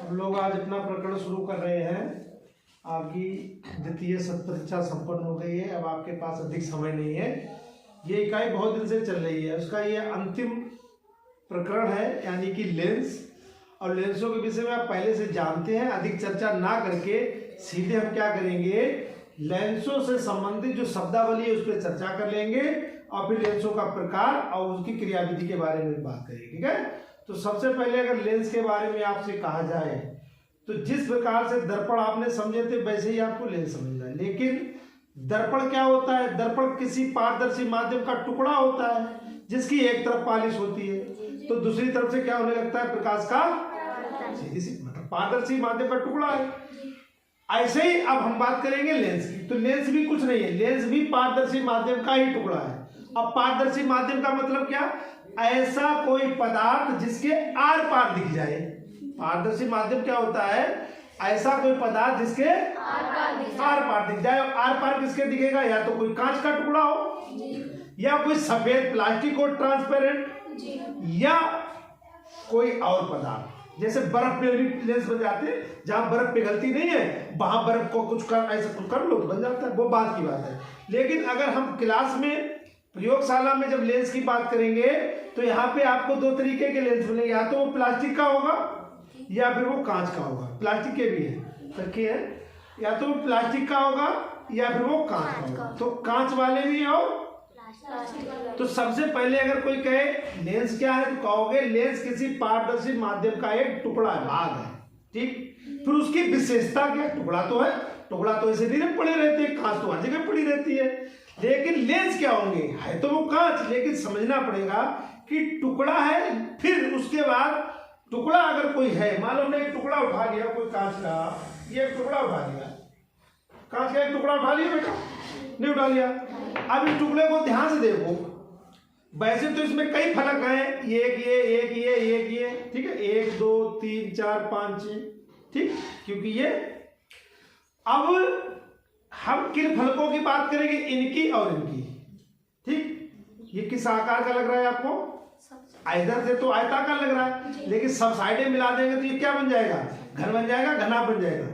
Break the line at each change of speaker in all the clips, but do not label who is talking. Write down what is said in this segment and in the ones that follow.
हम लोग आज अपना प्रकरण शुरू कर रहे हैं। आपकी द्वितीय सत्र परीक्षा संपन्न हो गई है। अब आपके पास अधिक समय नहीं है। ये इकाई बहुत दिन से चल रही है, उसका ये अंतिम प्रकरण है, यानी कि लेंस। और लेंसों के विषय में आप पहले से जानते हैं। अधिक चर्चा ना करके सीधे हम क्या करेंगे, लेंसों से संबंधित जो शब्दावली है उस पर चर्चा कर लेंगे और फिर लेंसों का प्रकार और उसकी क्रियाविधि के बारे में बात करेंगे। ठीक है। तो सबसे पहले अगर लेंस के बारे में आपसे कहा जाए तो जिस प्रकार से दर्पण आपने समझे थे वैसे ही आपको लेंस समझना है। लेकिन दर्पण क्या होता है? दर्पण किसी पारदर्शी माध्यम का टुकड़ा होता है जिसकी एक तरफ पालिश होती है तो दूसरी तरफ से क्या होने लगता है? प्रकाश का सीधी सी मतलब पारदर्शी माध्यम का टुकड़ा है। ऐसे ही अब हम बात करेंगे लेंस की। तो लेंस भी कुछ नहीं है, लेंस भी पारदर्शी माध्यम का ही टुकड़ा है। अब पारदर्शी माध्यम का मतलब क्या? ऐसा कोई पदार्थ जिसके आर पार दिख जाए। पारदर्शी माध्यम क्या होता है? ऐसा कोई पदार्थ जिसके आर पार दिख जाए। और आर पार किसके दिखेगा? या तो कोई कांच का टुकड़ा हो या कोई सफेद प्लास्टिक हो ट्रांसपेरेंट, या कोई और पदार्थ। जैसे बर्फ में भी लेंस बन जाते हैं, जहां बर्फ पिघलती नहीं है वहां बर्फ को कुछ कर ऐसा कुछ कर लो तो बन जाता है, वो बात की बात है। लेकिन अगर हम क्लास में प्रयोगशाला में जब लेंस की बात करेंगे तो यहाँ पे आपको दो तरीके के लेंस मिलेंगे, या तो वो प्लास्टिक का होगा या फिर वो कांच का होगा। प्लास्टिक के भी है, रखिए, या तो वो प्लास्टिक का होगा या फिर वो कांच का होगा। तो कांच वाले भी हैं और तो सबसे पहले अगर कोई कहे लेंस क्या है तो कहोगे लेंस किसी पारदर्शी माध्यम का एक टुकड़ा है, भाग है। ठीक। फिर उसकी विशेषता क्या? टुकड़ा तो है, टुकड़ा तो ऐसे धीरे पड़े रहते हैं, कांच तो हर जगह पड़ी रहती है। लेकिन लेंस क्या होंगे? है तो वो कांच, लेकिन समझना पड़ेगा कि टुकड़ा है। फिर उसके बाद टुकड़ा अगर कोई है, मान लो हमने एक टुकड़ा उठा लिया कोई कांच का, ये एक टुकड़ा उठा लिया, कांच का एक टुकड़ा उठा लिया बेटा, नहीं उठा लिया। अब इस टुकड़े को ध्यान से देखो, वैसे तो इसमें कई फलक हैं, एक ये, ठीक है, 1 2 3 4 5 6, ठीक। क्योंकि ये अब हम किन फलकों की बात करेंगे? इनकी और इनकी। ठीक। ये किस आकार का लग रहा है आपको? इधर से तो आयताकार लग रहा है, लेकिन सब साइडें मिला देंगे तो ये क्या बन जाएगा? घन बन जाएगा, घनाभ बन जाएगा,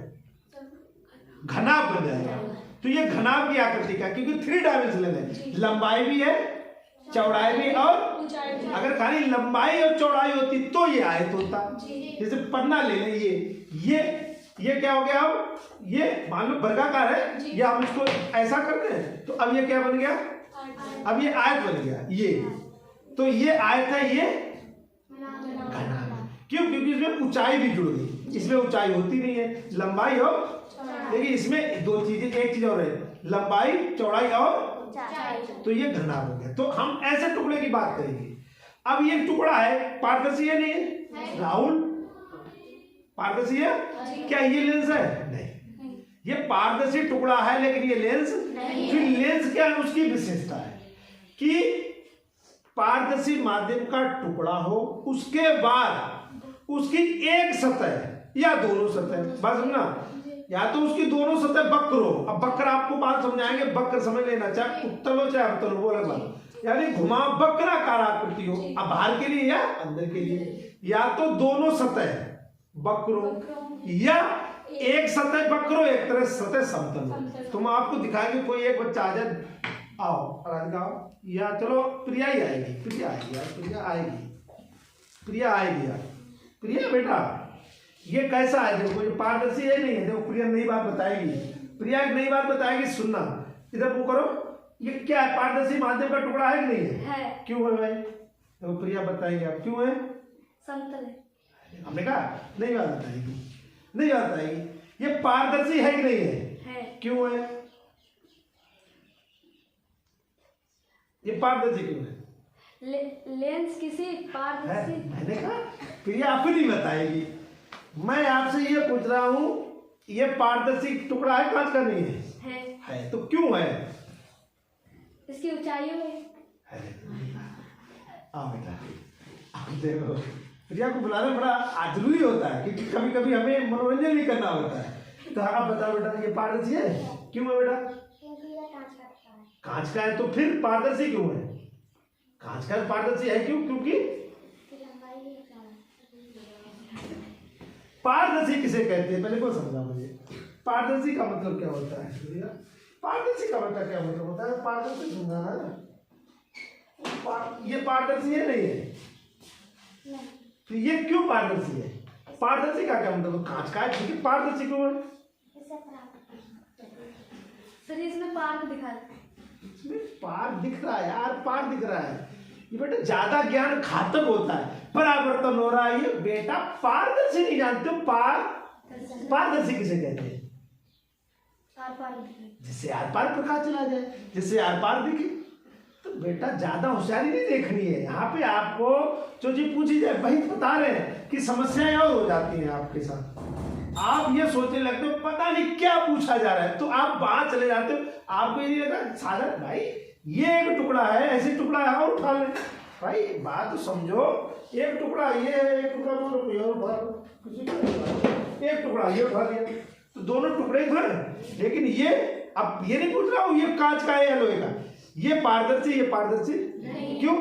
घनाभ बन जाएगा। तो ये घनाभ की आकृति का, क्योंकि 3 डायमेंशनल है, लंबाई भी है, चौड़ाई भी, और अगर खाली लंबाई और चौड़ाई होती तो ये आयत होता। जैसे पन्ना ले लें, ये क्या हो गया? अब ये मान लो वर्गाकार है, या हम इसको ऐसा कर दें तो अब ये क्या बन गया? अब ये आयत बन गया। ये तो ये आयत है, ये घना। क्यों? क्योंकि इसमें ऊंचाई भी जुड़ गई। इसमें ऊंचाई होती नहीं है, लंबाई हो, लेकिन इसमें दो चीजें, एक चीज और है, लंबाई चौड़ाई और, तो ये घना हो गया। तो हम ऐसे टुकड़े की बात करेंगे। अब ये टुकड़ा है, पारदर्शी है नहीं है? राहुल, पारदर्शी है क्या? ये लेंस है? नहीं, ये पारदर्शी टुकड़ा है, लेकिन ये लेंस फिर लेंस क्या है? उसकी विशेषता है कि पारदर्शी माध्यम का टुकड़ा हो, उसके बाद उसकी एक सतह या दोनों सतह, बस समझना, या तो उसकी दोनों सतह वक्र हो। अब वक्र आपको बात समझाएंगे, वक्र समझ लेना, चाहे उत्तल हो चाहे अवतल हो, वो अलग बात, यानी घुमा वक्राकार आकृति हो। अब बाहर के लिए या अंदर के लिए, या तो दोनों सतह वक्र हो या एक सतह वक्र हो, एक तरह सतह समतल हो। तुम आपको दिखाएंगे, कोई एक बच्चा आ जाए, आओ राधिका आओ, या चलो प्रिया ही आएगी, प्रिया आएगी यार, प्रिया आएगी, प्रिया आएगी यार, प्रिया बेटा ये कैसा है? देखो ये पारदर्शी है नहीं है? देखो प्रिया नई बात बताएगी, प्रिया एक नई बात बताएगी, सुनना, इधर वो करो। ये क्या है? पारदर्शी माध्यम का टुकड़ा है कि नहीं है? क्यों है भाई? देखो प्रिया बताएंगे आप क्यों है?
समतल है।
हमने कहा नई बात बताएगी, नई बात बताएगी। ये पारदर्शी है कि नहीं है? क्यों है? ये पारदर्शी क्यों है?
लेंस किसी पारदर्शी,
मैंने कहा प्रिया आप नहीं बताएगी, मैं आपसे ये पूछ रहा हूं, ये पारदर्शी टुकड़ा है, कांच का नहीं है? तो क्यों है?
इसकी ऊंचाई है।
आओ बेटा, अब देखो प्रिया को बुलाना बड़ा जरूरी होता है, क्योंकि कभी कभी हमें मनोरंजन भी करना होता है। तो आप बताओ बेटा, ये पारदर्शी है? क्यों है बेटा? कांच का है, तो फिर पारदर्शी क्यों है? कांच का पारदर्शी है क्यों? क्योंकि पारदर्शी किसे कहते हैं, पहले को समझा मुझे। पारदर्शी का मतलब क्या होता है भैया? पारदर्शी का मतलब क्या मतलब होता है? पारदर्शी सुनना ना, ये पारदर्शी है नहीं है?
नहीं।
तो ये क्यों पारदर्शी है? पारदर्शी का क्या मतलब? कांच का है, ठीक है, पारदर्शी क्यों है?
सर इसमें पार्क दिखा रहा है।
इसमें पार दिख रहा है यार, पार दिख रहा है। ये बेटा ज्यादा ज्ञान घातक होता है, परावर्तन हो रहा है। ये बेटा पारदर्शी नहीं जानते हो? पारदर्शी किसे कहते हैं?
आर पार दिख रहा है।
जिससे आर पार प्रकाश चला जाए, जिससे आर पार दिखे। तो बेटा ज्यादा होशियारी नहीं देखनी है यहाँ पे। आपको जो चीज पूछी जाए वही बता रहे हैं कि समस्याएं और हो जाती हैं आपके साथ। आप ये सोचने लगते हो पता नहीं क्या पूछा जा रहा है, तो आप बाहर चले जाते हो। आपको ये नहीं लगता सागर भाई ये एक टुकड़ा है, ऐसे टुकड़ा है और उठा ले। भाई बात तो समझो, एक टुकड़ा ये है, एक टुकड़ा बोलो ये उठा लो, एक टुकड़ा ये उठा लिया, तो दोनों टुकड़े तो हैं। लेकिन ये अब ये नहीं पूछ रहा हूँ ये कांच का है या लोहे का। ये पारदर्शी, ये पारदर्शी क्यों?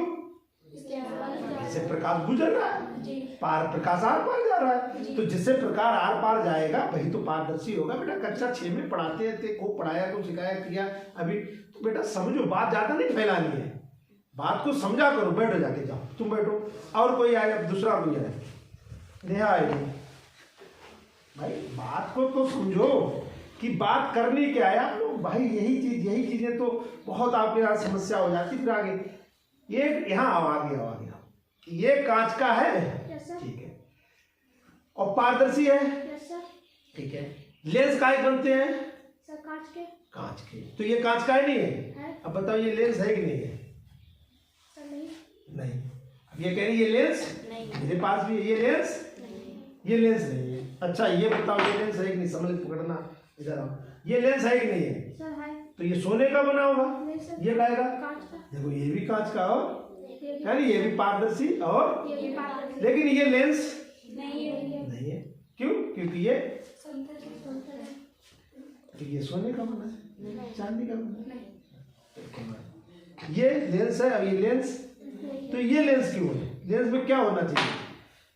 इससे प्रकाश गुजर रहा है, पार प्रकाश आर पार जा रहा है। तो जिससे प्रकाश आर पार जाएगा वही तो पारदर्शी होगा। बेटा कक्षा 6 में पढ़ाते थे, खूब पढ़ाया, खूब सिखाया किया। अभी तो बेटा समझो, बात ज्यादा नहीं फैलानी है, बात को समझा करो। बैठो, जाके जाओ, तुम बैठो। और कोई आए, अब दूसरा कोई आए, नेहा आएगी। भाई बात को तो समझो कि बात करनी क्या है आप लोग। भाई यही चीजें तो बहुत आपके यहाँ समस्या हो जाती। फिर आगे ये यहाँ आओ, आगे आओ, आगे आओ। ये कांच का है, ठीक है, और पारदर्शी है, ठीक है। लेंस काहे बनते हैं?
सर कांच के।
तो ये कांच का है नहीं है? अब बताओ ये लेंस है कि नहीं है?
सर नहीं।
नहीं। अब ये कह रही ये लेंस
नहीं।
मेरे पास भी है, ये लेंस ये लेंस नहीं है। अच्छा ये बताओ ये लेंस है कि नहीं? समझ पकड़ना, इधर आओ। ये लेंस है कि नहीं है?
सर है।
तो ये सोने का बना होगा, ये लाएगा।
कांच का।
देखो ये भी कांच का, और यानी ये भी पारदर्शी, और
ये भी पारदर्शी।
लेकिन ये लेंस
नहीं
नहीं है। क्यों? क्योंकि ये
संतरे है।
तो ये सोने का बना है, चांदी का बना
नहीं।
है। ये लेंस है, अब ये लेंस, तो ये लेंस क्यों है? लेंस में क्या होना चाहिए?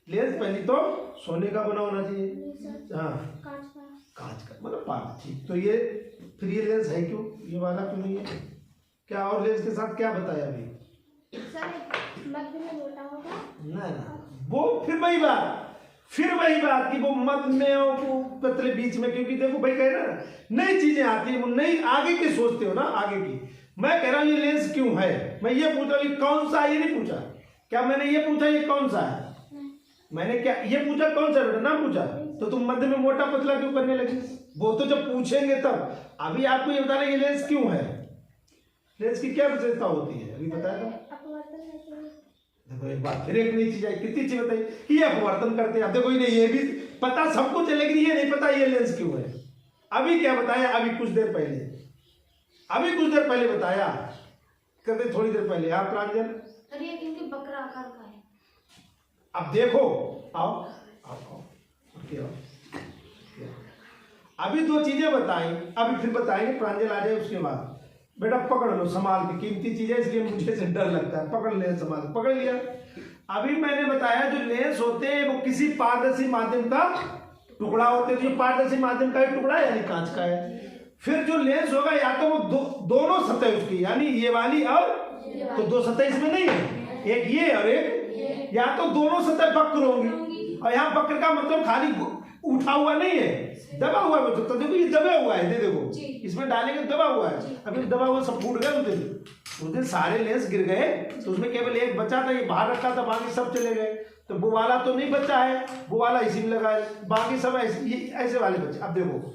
लेंस पहले तो सोने का बना होना चाहिए। हाँ कांच का मतलब पारदर्शी। तो ये फिर ये लेंस है क्यों? ये वाला क्यों नहीं है? क्या और लेंस के साथ क्या बताया अभी?
सर मध्य में मोटा होगा
ना वो फिर वही बात कि वो मध्य में और वो पतले बीच में। क्योंकि देखो भाई कह रहा ना नई चीजें आती है, वो नई आगे की सोचते हो ना, आगे की। मैं कह रहा हूँ ये लेंस क्यों है, मैं ये पूछ रहा हूँ कौन सा है, ये नहीं पूछा। क्या मैंने ये पूछा ये कौन सा है? मैंने क्या ये पूछा कौन सा बेटा? ना पूछा। तो तुम मध्य में मोटा पतला क्यों करने लगे? वो तो जब पूछेंगे तब। अभी आपको ये बताना ये लेंस क्यों है, लेंस की क्या विशेषता होती है, अभी बताया था। देखो एक बात फिर एक नई चीज आई, कितनी चीज बताई कि ये अपवर्तन करते हैं। अब देखो इन्हें ये भी पता सबको चले, लेकिन ये नहीं पता ये लेंस क्यों है। अभी क्या बताया? अभी कुछ देर पहले बताया, कहते थोड़ी देर पहले। आप प्रांजल
क्योंकि बकरा आकार का है।
अब देखो, आओ उठ के आओ। अभी दो चीजें बताई, अभी फिर बताएंगे, प्रांजल आ जाए उसके बाद। बेटा पकड़ लो संभाल के, कीमती चीजें, इसलिए मुझे से डर लगता है। पकड़ ले, संभाल, पकड़ लिया। अभी मैंने बताया जो लेंस होते हैं वो किसी पारदर्शी माध्यम का टुकड़ा होते हैं। जो पारदर्शी माध्यम का टुकड़ा है यानी कांच का है। फिर जो लेंस होगा या तो वो दोनों सतह उसकी, यानी ये वाली और तो दो सतह इसमें नहीं है, एक ये और एक, या तो दोनों सतह वक्र होंगी। और यहाँ वक्र का मतलब खाली उठा हुआ नहीं है, दबा हुआ है। तो देखो ये दबा हुआ है, देखो इसमें डालेंगे दबा हुआ है। अभी दबा हुआ सब फूट गए उस दिन सारे लेंस गिर गए, तो उसमें केवल एक बचा था, ये बाहर रखा था, बाकी सब चले गए। तो वो वाला तो नहीं बचा है, वो वाला इसी में लगा है, बाकी सब ऐसे वाले बचे। अब देखो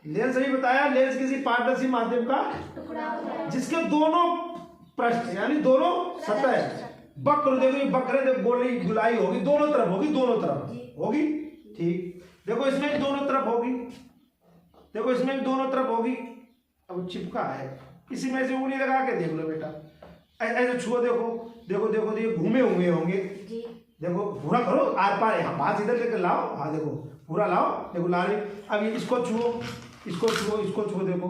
लेंस सही बताया, लेंस किसी पारदर्शी माध्यम का जिसके दोनों पृष्ठ यानी दोनों सतह वक्र, देखो वक्र गोली गुलाई होगी, दोनों तरफ होगी, ठीक। देखो इसमें भी दोनों तरफ होगी, देखो इसमें भी दोनों तरफ होगी। अब चिपका है, इसी में से उंगली लगा के देख लो बेटा, ऐसे छुओ, देखो ये घूमे हुए होंगे। देखो पूरा करो आर पार, यहाँ हाथ इधर लेकर लाओ, हाँ देखो पूरा लाओ, देखो ला रही। अब ये इसको छुओ, देखो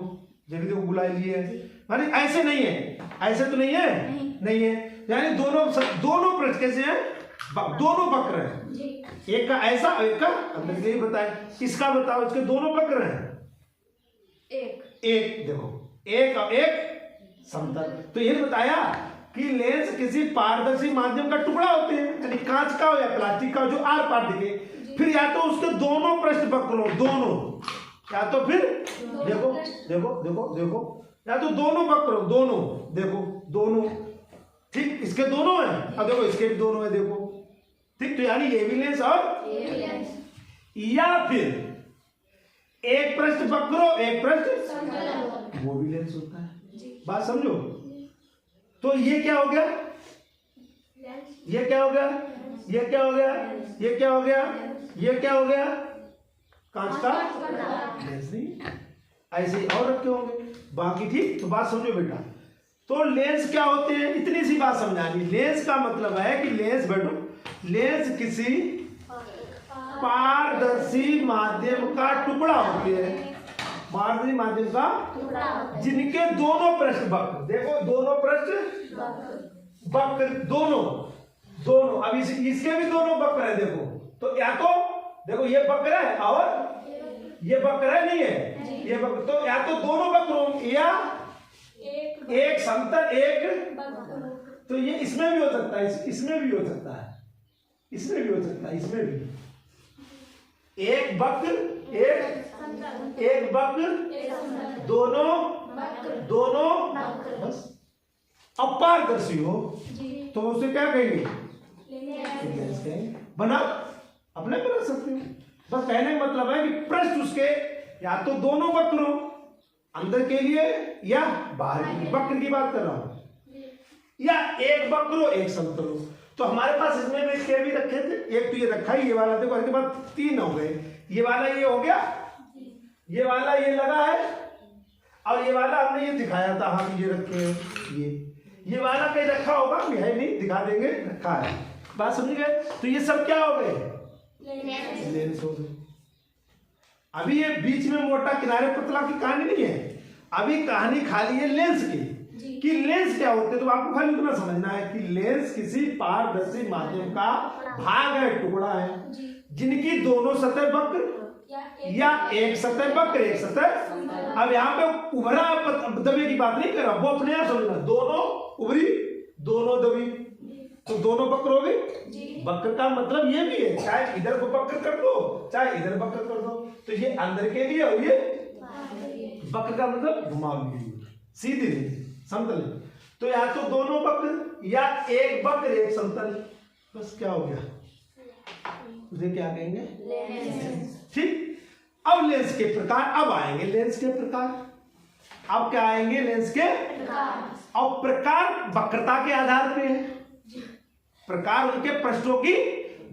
जब देखो बुलाई लिए है, यानी ऐसे नहीं है, ऐसे तो नहीं है, नहीं है, यानी दोनों पृष्ठ कैसे हैं? दोनों वक्र हैं, एक का ऐसा और एक का अंदर के लिए बताए। इसका बताओ, इसके दोनों वक्र हैं, एक देखो, एक और एक समतल। तो ये बताया कि लेंस किसी पारदर्शी माध्यम का टुकड़ा होते हैं, यानी कांच का हो या प्लास्टिक का हो, जो आर पार दिखे। फिर या तो उसके दोनों पृष्ठ वक्र हो, दोनों, या तो फिर देखो देखो देखो देखो, या तो दोनों वक्र हो, दोनों देखो, दोनों, ठीक, इसके दोनों हैं, अब देखो इसके भी दोनों है, देखो, ठीक। तो यानी ये भी लेंस और या फिर एक पृष्ठ वक्र हो, एक पृष्ठ, वो भी लेंस होता है। बात समझो। तो ये क्या हो गया, ये क्या हो गया, ये क्या हो गया, ये क्या हो गया, ये क्या हो गया, कांच का लेंस नहीं। ऐसे ही और रखे होंगे बाकी, ठीक। तो बात समझो बेटा। तो लेंस क्या होते हैं, इतनी सी बात समझानी। लेंस का मतलब है कि लेंस, बैठो, लेंस किसी पारदर्शी माध्यम का टुकड़ा होते हैं, पारदर्शी माध्यम का, जिनके दोनों पृष्ठ वक्र, देखो दोनों पृष्ठ वक्र, दोनों दोनों, अब इसके भी दोनों वक्र है, देखो। तो या तो देखो ये वक्र है और ये वक्र है, नहीं है ये वक्र, तो या तो दोनों वक्र होंगे या एक समतल, एक, तो ये इसमें भी हो सकता है, इसमें भी हो सकता है, इसमें भी हो सकता है, इसमें भी एक वक्र, एक वक्र, दोनों दोनों, बस। अपारदर्शी हो तो उसे क्या कहेंगे, लेंस कहेंगे। बना अपने बना सकते हो, बस कहने का मतलब है कि पृष्ठ उसके या तो दोनों वक्र हो, अंदर के लिए या बाहर के लिए, वक्र की बात कर रहा हूं, या एक वक्र हो, एक समतल हो। तो हमारे पास इसमें भी क्या भी रखे थे, एक तो ये रखा ही, ये वाला देखो, इसके बाद तीन हो गए, ये वाला ये हो गया, ये वाला ये लगा है, और ये वाला हमने ये दिखाया था, हम ये रखे हैं, ये वाला कहीं रखा होगा, है नहीं, दिखा देंगे, रखा है। बात समझ गए। तो ये सब क्या हो गए, लेंस हो गए। अभी ये बीच में मोटा किनारे पतला की कहानी नहीं है, अभी कहानी खाली है लेंस की, कि लेंस क्या होते हैं। तो आपको खाली इतना समझना है कि लेंस किसी पारदर्शी माध्यम का भाग है, टुकड़ा है, जिनकी दोनों सतह वक्र या एक सतह वक्र, एक सतह। अब यहाँ पे उभरा दबे की बात नहीं कर रहा, वो अपने आप समझना, दोनों उभरी, दोनों दबी, तो दोनों वक्र हो गए। वक्र का मतलब ये भी है, चाहे इधर को वक्र कर दो, चाहे इधर वक्र कर दो, तो ये अंदर के लिए और ये वक्र का मतलब घुमाव के लिए, सीधी नहीं, समतल। तो या तो दोनों वक्र या एक वक्र एक समतल, बस क्या हो गया, उसे क्या कहेंगे, ठीक। अब लेंस के प्रकार, अब आएंगे लेंस के प्रकार। अब क्या आएंगे, लेंस के अब प्रकार वक्रता के आधार पे है, प्रकार उनके पृष्ठों की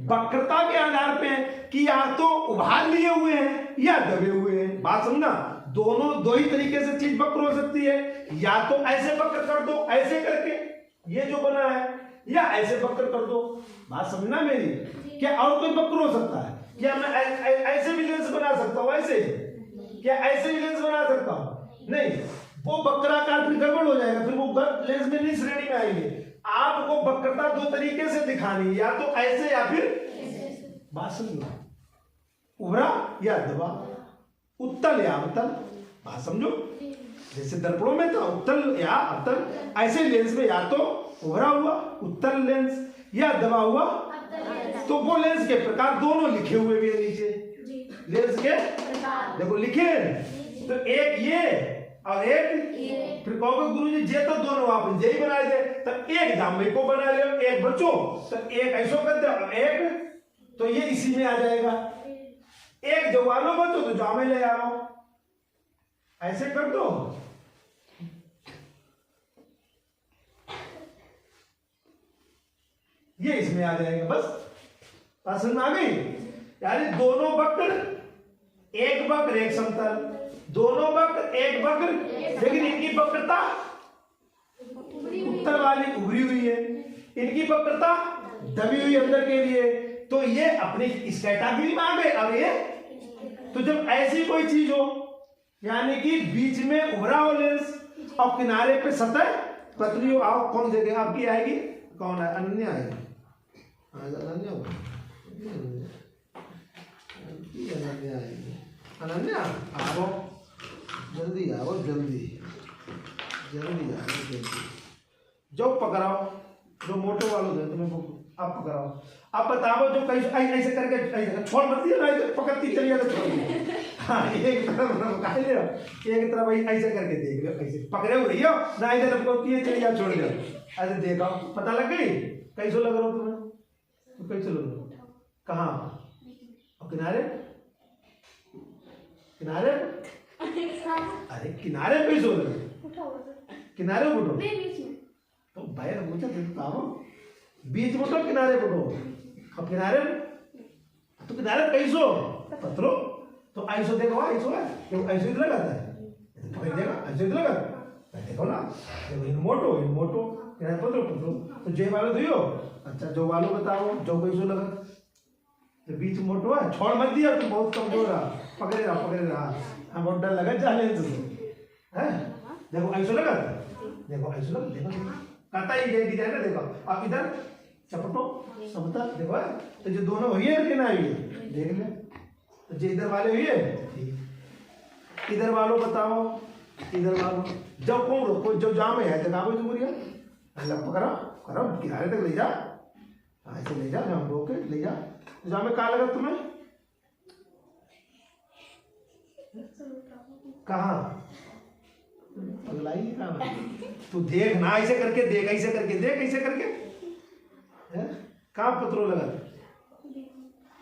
वक्रता के आधार पे है, कि या तो उभार लिए हुए हैं या दबे हुए हैं। बात समझना, दोनों दो ही तरीके से चीज वक्र हो सकती है, या तो ऐसे वक्र कर दो, ऐसे करके ये जो बना है, या ऐसे वक्र कर दो। बात समझना मेरी, क्या और कोई वक्र हो सकता है, क्या मैं ऐसे भी लेंस बना सकता हूँ, ऐसे क्या ऐसे भी लेंस बना सकता हूँ, नहीं, वो वक्राकार फिर गड़बड़ हो जाएगा, फिर वो लेंस में नहीं श्रेणी में आएंगे। आपको वक्रता दो तरीके से दिखानी, या तो ऐसे या फिर, बात समझो, उभरा या दबा, उत्तल या अवतल। बात समझो, जैसे दर्पणों में था उत्तल या अवतल, ऐसे लेंस में या तो उभरा हुआ उत्तल लेंस या दबा हुआ, तो वो लेंस के प्रकार दोनों लिखे हुए भी है नीचे, लेंस के देखो लिखे, तो एक ये और एक, फिर कहोगे गुरुजी जे तो दोनों आप जे ही बनाए थे, तब एक जामे को बना ले, एक बच्चों, तो एक ऐसो कर दो, एक तो ये इसी में आ जाएगा, एक जवानो बच्चों तो जामे ले आओ, ऐसे कर दो। ये इसमें आ जाएगा, बस पसंद आ गई। यानी दोनों वक्र, एक वक्र एक समतल, दोनों वक्र एक वक्र, लेकिन इनकी वक्रता उत्तर वाली उभरी हुई है, इनकी वक्रता दबी हुई अंदर के लिए, तो ये अपनी इस कैटेगरी में आ गए। अब ये तो जब ऐसी कोई चीज हो, यानी कि बीच में उभरा हो लेंस और किनारे पे सतह पतली हो, आओ कौन देखेगा, आपकी आएगी, कौन है, अनन्या आएगी, अनन्या अनन्या आओ जल्दी आओ जल्दी जल्दी आओ जल्दी जो पकड़ाओ जो मोटो वालों दे तुम्हें आप पकड़ाओ आप बताओ जो कहीं ऐसे करके ऐसे छोड़ मत दिया ना पकड़ती चलिए तो छोड़ दिया हाँ एक तरफ काट ले एक तरफ ऐसे करके देख लो ऐसे पकड़े हुए रहियो ना इधर आपको किए चलिए छोड़ दो ऐसे देखो पता लग गई कैसे लग रहा हो तुम्हें तो कैसे लग रहा कहाँ और किनारे किनारे अरे किनारे पे सो रहे किनारे उठो तो भाई ने पूछा तो बीच में तो किनारे उठो अब किनारे तो किनारे कैसो पत्रो तो ऐसो देखो ऐसो है तो ऐसे ही लगाता है पकड़ देगा ऐसे ही लगा देखो ना देखो इन मोटो किनारे पत्रो पत्रो तो जे वालों दियो अच्छा जो वालों बताओ जो कैसो लगा तो बीच मोटो है छोड़ मत दिया तो बहुत कमजोर रहा पकड़े रहा हम बहुत डर लगा जाने तो है देखो ऐसो लगा देखो ऐसो लगा देखो कहता ही ये डिजाइन है देखो आप इधर चपटो समता देखो तो जो दोनों हुई है कि ना हुई है देख ले तो जो इधर वाले हुई है इधर वालों बताओ इधर वालों जब कौन रोको जो जाम है जगह पे जुमरिया अल्लाह पकड़ा करो किनारे तक ले जा ऐसे ले जा हम रोके ले जा जाम में कहाँ लगा तुम्हें कहाँ पगलाई कहाँ तू देख ना ऐसे करके देख ऐसे करके देख ऐसे करके कहाँ पत्रों लगा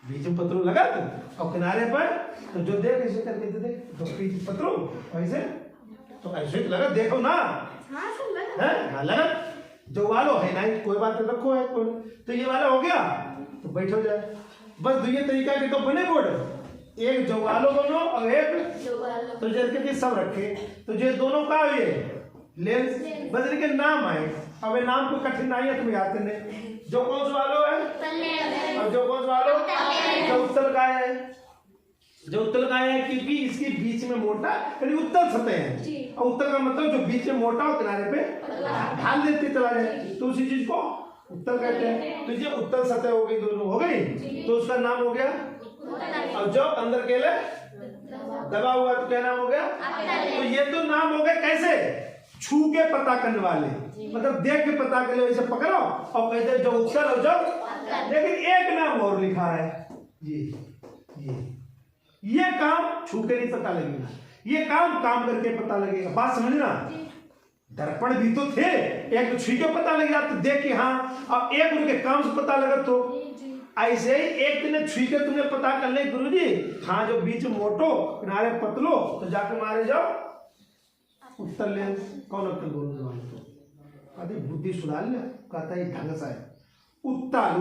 बीच में पत्रों लगा तो और किनारे पर तो जो देख ऐसे करके तो देख तो बीच पत्रों ऐसे तो ऐसे लगा देखो ना हाँ लगा जो वालो है ना कोई बात रखो है कोई तो ये वाला हो गया तो बैठो जाए बस दो ये तरीका के तो बने बोर्ड एक जो वालो बनो और एक तो जैसे कि सब रखे तो ये दोनों का ये लेंस बदल के नाम आए अब ये नाम को कठिनाई है तुम याद करने जो कौन सा वालो है और जो कौन सा वालो जो उत्तल का है जो उत्तल का है कि भी इसके बीच में मोटा यानी उत्तल सतह है और उत्तल का मतलब जो बीच में मोटा हो किनारे पे ढाल देते चला जाए तो उसी चीज को उत्तल कहते हैं तो ये उत्तल सतह हो गई दोनों हो गई तो उसका नाम हो गया और जो अंदर के लिए दबा हुआ तो क्या नाम हो गया तो ये तो नाम हो गए कैसे छू के पता करने वाले मतलब देख के पता कर लो ऐसे पकड़ो और कहते जो उत्तर हो जाओ लेकिन एक नाम और लिखा है ये काम छू के नहीं पता लगेगा ये काम करके पता लगेगा बात समझना दर्पण भी तो थे एक तो छू के पता लग गया तो देख के हाँ अब एक उनके काम से पता लगा तो ऐसे ही एक दिन छू के तुमने पता कर ले गुरुजी हाँ जो बीच मोटो किनारे पतलो तो जाके मारे जाओ उत्तर लेंस कौन उत्तर बोलने वाले तो कहते बुद्धि सुधार ले कहता है ढंग सा है उत्तर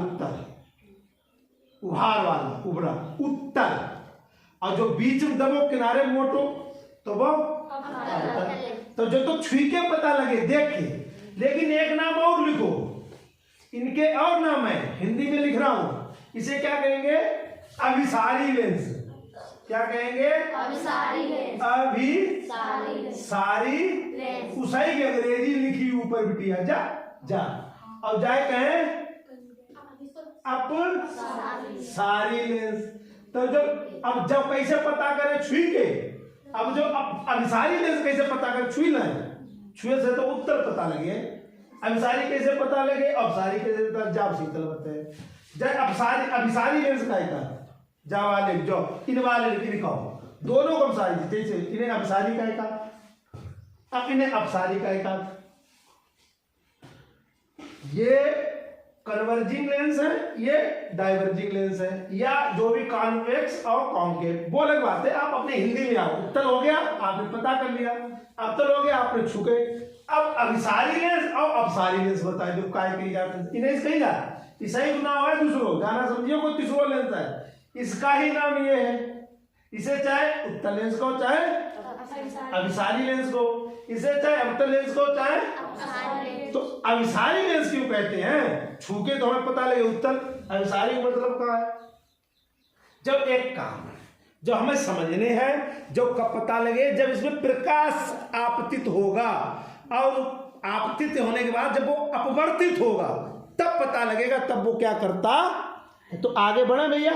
उभार वाला उभरा उत्तर और जो बीच में दबो किनारे मोटो तो वो तो जो तो छुई के पता लगे देख के लेकिन एक नाम और लिखो इनके और नाम है हिंदी में लिख रहा हूं इसे क्या कहेंगे अभिसारी लेंस क्या कहेंगे अभिसारी उसाई की अंग्रेजी लिखी ऊपर बिटिया जा और जाए कहें सारी लेंस तो अब जब कैसे पता करें छुई के अब जो अभिसारी लेंस कैसे पता करें छुई ना छुए से तो उत्तर पता लगे अभिसारी कैसे पता लगे अभिसारी कैसे पता जाप शीतल बताए जब अभिसारी लेंस का जा वाले जो इन वाले लिखाओ दोनों को अभिसारी जैसे इन्हें अभिसारी का अब इन्हें अपसारी का ये कन्वर्जिंग लेंस है ये डाइवर्जिंग लेंस है या जो भी कॉन्वेक्स और कॉन्केव वो अलग बात है आप अपने हिंदी में आओ उत्तर हो गया आपने पता कर लिया अवतल हो गया आपने छुके अब अभिसारी लेंस और अपसारी लेंस बताए जो काय कही जाती इन्हें कही जा ईसाई गुना हुआ है दूसरो गाना समझिए कोई तीसरो लेंस है इसका ही नाम ये है इसे चाहे उत्तर लेंस को चाहे अभिसारी लेंस को इसे चाहे अवतल लेंस को चाहे तो अभिसारी लेंस क्यों कहते हैं छूके तो हमें पता लगे उत्तर अभिसारी मतलब क्या है जब एक काम जो हमें समझने हैं जो कब पता लगे जब इसमें प्रकाश आपतित होगा और आपतित होने के बाद जब वो अपवर्तित होगा तब पता लगेगा, तब वो क्या करता। तो आगे बढ़े भैया।